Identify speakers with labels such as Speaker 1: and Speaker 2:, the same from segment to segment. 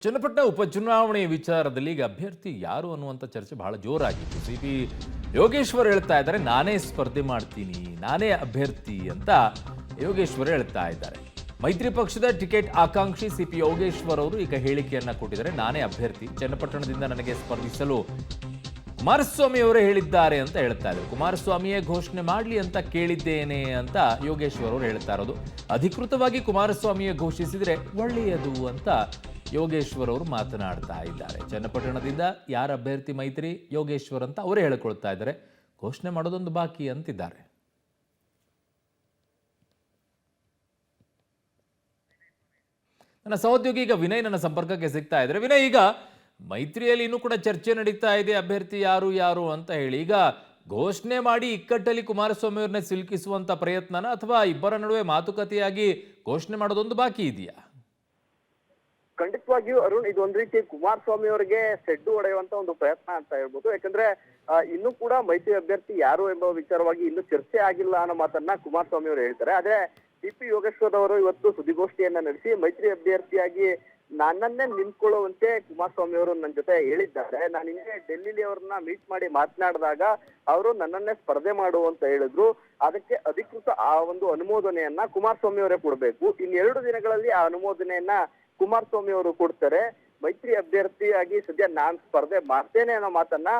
Speaker 1: ಚನ್ನಪಟ್ಟಣ ಉಪಚುನಾವಣೆ ವಿಚಾರದಲ್ಲಿ ಈಗ ಅಭ್ಯರ್ಥಿ ಯಾರು ಅನ್ನುವಂಥ ಚರ್ಚೆ ಬಹಳ ಜೋರಾಗಿತ್ತು. ಸಿಪಿ ಯೋಗೇಶ್ವರ್ ಹೇಳ್ತಾ ಇದ್ದಾರೆ, ನಾನೇ ಸ್ಪರ್ಧೆ ಮಾಡ್ತೀನಿ, ನಾನೇ ಅಭ್ಯರ್ಥಿ ಅಂತ ಯೋಗೇಶ್ವರ್ ಹೇಳ್ತಾ ಇದ್ದಾರೆ. ಮೈತ್ರಿ ಪಕ್ಷದ ಟಿಕೆಟ್ ಆಕಾಂಕ್ಷಿ ಸಿಪಿ ಯೋಗೇಶ್ವರ್ ಅವರು ಈಗ ಹೇಳಿಕೆಯನ್ನ ಕೊಟ್ಟಿದ್ದಾರೆ. ನಾನೇ ಅಭ್ಯರ್ಥಿ, ಚನ್ನಪಟ್ಟಣದಿಂದ ನನಗೆ ಸ್ಪರ್ಧಿಸಲು ಕುಮಾರಸ್ವಾಮಿ ಅವರೇ ಹೇಳಿದ್ದಾರೆ ಅಂತ ಹೇಳ್ತಾ ಇದ್ದಾರೆ. ಕುಮಾರಸ್ವಾಮಿಯೇ ಘೋಷಣೆ ಮಾಡಲಿ ಅಂತ ಕೇಳಿದ್ದೇನೆ ಅಂತ ಯೋಗೇಶ್ವರ್ ಅವರು ಹೇಳ್ತಾ ಇರೋದು. ಅಧಿಕೃತವಾಗಿ ಕುಮಾರಸ್ವಾಮಿಯೇ ಘೋಷಿಸಿದರೆ ಒಳ್ಳೆಯದು ಅಂತ ಯೋಗೇಶ್ವರ್ ಅವರು ಮಾತನಾಡ್ತಾ ಇದ್ದಾರೆ. ಚನ್ನಪಟ್ಟಣದಿಂದ ಯಾರ ಅಭ್ಯರ್ಥಿ ಮೈತ್ರಿ ಯೋಗೇಶ್ವರ್ ಅಂತ ಅವರೇ ಹೇಳಿಕೊಳ್ತಾ ಇದ್ದಾರೆ. ಘೋಷಣೆ ಮಾಡೋದೊಂದು ಬಾಕಿ ಅಂತಿದ್ದಾರೆ. ನನ್ನ ಸಹೋದ್ಯೋಗಿ ಈಗ ವಿನಯ್ ನನ್ನ ಸಂಪರ್ಕಕ್ಕೆ ಸಿಗ್ತಾ ಇದ್ದಾರೆ. ವಿನಯ್, ಈಗ ಮೈತ್ರಿಯಲ್ಲಿ ಇನ್ನೂ ಕೂಡ ಚರ್ಚೆ ನಡೀತಾ ಇದೆ, ಅಭ್ಯರ್ಥಿ ಯಾರು ಯಾರು ಅಂತ ಹೇಳಿ. ಈಗ ಘೋಷಣೆ ಮಾಡಿ ಇಕ್ಕಟ್ಟಲ್ಲಿ ಕುಮಾರಸ್ವಾಮಿ ಅವ್ರನ್ನ ಸಿಲುಕಿಸುವಂತ ಪ್ರಯತ್ನನ ಅಥವಾ ಇಬ್ಬರ ನಡುವೆ ಮಾತುಕತೆಯಾಗಿ ಘೋಷಣೆ ಮಾಡೋದೊಂದು ಬಾಕಿ ಇದೆಯಾ?
Speaker 2: ಖಂಡಿತವಾಗಿಯೂ ಅರುಣ್, ಇದೊಂದು ರೀತಿ ಕುಮಾರಸ್ವಾಮಿ ಅವರಿಗೆ ಸೆಡ್ಡು ಹೊಡೆಯುವಂತ ಒಂದು ಪ್ರಯತ್ನ ಅಂತ ಹೇಳ್ಬೋದು. ಯಾಕಂದ್ರೆ ಇನ್ನೂ ಕೂಡ ಮೈತ್ರಿ ಅಭ್ಯರ್ಥಿ ಯಾರು ಎಂಬ ವಿಚಾರವಾಗಿ ಇನ್ನೂ ಚರ್ಚೆ ಆಗಿಲ್ಲ ಅನ್ನೋ ಮಾತನ್ನ ಕುಮಾರಸ್ವಾಮಿ ಅವರು ಹೇಳ್ತಾರೆ. ಆದ್ರೆ ಸಿಪಿ ಯೋಗೇಶ್ವರ್ ಅವರು ಇವತ್ತು ಸುದ್ದಿಗೋಷ್ಠಿಯನ್ನ ನಡೆಸಿ ಮೈತ್ರಿ ಅಭ್ಯರ್ಥಿಯಾಗಿ ನನ್ನನ್ನೇ ನಿಂತ್ಕೊಳ್ಳುವಂತೆ ಕುಮಾರಸ್ವಾಮಿ ಅವರು ನನ್ನ ಜೊತೆ ಹೇಳಿದ್ದಾರೆ. ನಾನು ಹಿಂದೆ ಡೆಲ್ಲಿಲಿ ಅವ್ರನ್ನ ಮೀಟ್ ಮಾಡಿ ಮಾತನಾಡಿದಾಗ ಅವರು ನನ್ನನ್ನೇ ಸ್ಪರ್ಧೆ ಮಾಡು ಅಂತ ಹೇಳಿದ್ರು. ಅದಕ್ಕೆ ಅಧಿಕೃತ ಆ ಒಂದು ಅನುಮೋದನೆಯನ್ನ ಕುಮಾರಸ್ವಾಮಿ ಅವರೇ ಕೊಡ್ಬೇಕು. ಇನ್ನೆರಡು ದಿನಗಳಲ್ಲಿ ಆ ಅನುಮೋದನೆಯನ್ನ ಕುಮಾರಸ್ವಾಮಿ ಅವರು ಕೊಡ್ತಾರೆ. ಮೈತ್ರಿ ಅಭ್ಯರ್ಥಿಯಾಗಿ ಸದ್ಯ ನಾನ್ ಸ್ಪರ್ಧೆ ಮಾಡ್ತೇನೆ ಅನ್ನೋ ಮಾತನ್ನ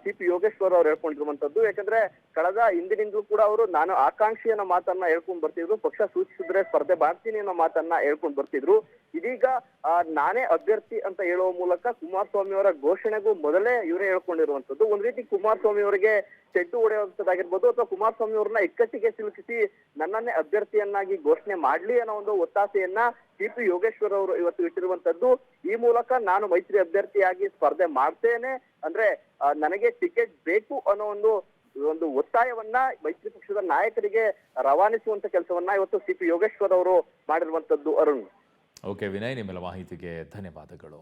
Speaker 2: ಸಿಪಿ ಯೋಗೇಶ್ವರ್ ಅವ್ರು ಹೇಳ್ಕೊಂಡಿರುವಂತದ್ದು. ಯಾಕಂದ್ರೆ ಕಳೆದ ಹಿಂದಿನಿಂದಲೂ ಕೂಡ ಅವರು ನಾನು ಆಕಾಂಕ್ಷಿ ಅನ್ನೋ ಮಾತನ್ನ ಹೇಳ್ಕೊಂಡ್ ಬರ್ತಿದ್ರು. ಪಕ್ಷ ಸೂಚಿಸಿದ್ರೆ ಸ್ಪರ್ಧೆ ಮಾಡ್ತೀನಿ ಅನ್ನೋ ಮಾತನ್ನ ಹೇಳ್ಕೊಂಡ್ ಬರ್ತಿದ್ರು. ಇದೀಗ ನಾನೇ ಅಭ್ಯರ್ಥಿ ಅಂತ ಹೇಳುವ ಮೂಲಕ ಕುಮಾರಸ್ವಾಮಿ ಅವರ ಘೋಷಣೆಗೂ ಮೊದಲೇ ಇವರೇ ಹೇಳ್ಕೊಂಡಿರುವಂತದ್ದು. ಒಂದ್ ರೀತಿ ಕುಮಾರಸ್ವಾಮಿ ಅವರಿಗೆ ಚೆಡ್ಡು ಹೊಡೆಯುವಂತದ್ದಾಗಿರ್ಬೋದು ಅಥವಾ ಕುಮಾರಸ್ವಾಮಿ ಅವ್ರನ್ನ ಇಕ್ಕಟ್ಟಿಗೆ ಸಿಲುಕಿಸಿ ನನ್ನನ್ನೇ ಅಭ್ಯರ್ಥಿಯನ್ನಾಗಿ ಘೋಷಣೆ ಮಾಡ್ಲಿ ಅನ್ನೋ ಒಂದು ಒತ್ತಾಸೆಯನ್ನ ಸಿಪಿ ಯೋಗೇಶ್ವರ್ ಅವರು ಇವತ್ತು ಇಟ್ಟಿರುವಂತದ್ದು. ಈ ಮೂಲಕ ನಾನು ಮೈತ್ರಿ ಅಭ್ಯರ್ಥಿಯಾಗಿ ಸ್ಪರ್ಧೆ ಮಾಡ್ತೇನೆ, ಅಂದ್ರೆ ನನಗೆ ಟಿಕೆಟ್ ಬೇಕು ಅನ್ನೋ ಒಂದು ಒತ್ತಾಯವನ್ನ ಮೈತ್ರಿ ಪಕ್ಷದ ನಾಯಕರಿಗೆ ರವಾನಿಸುವಂತ ಕೆಲಸವನ್ನ ಇವತ್ತು ಸಿಪಿ ಯೋಗೇಶ್ವರ್ ಅವರು ಮಾಡಿರುವಂತದ್ದು. ಅರುಣ್.
Speaker 1: ಓಕೆ ವಿನಯ್, ನಿಮ್ಮೆಲ್ಲ ಮಾಹಿತಿಗೆ ಧನ್ಯವಾದಗಳು.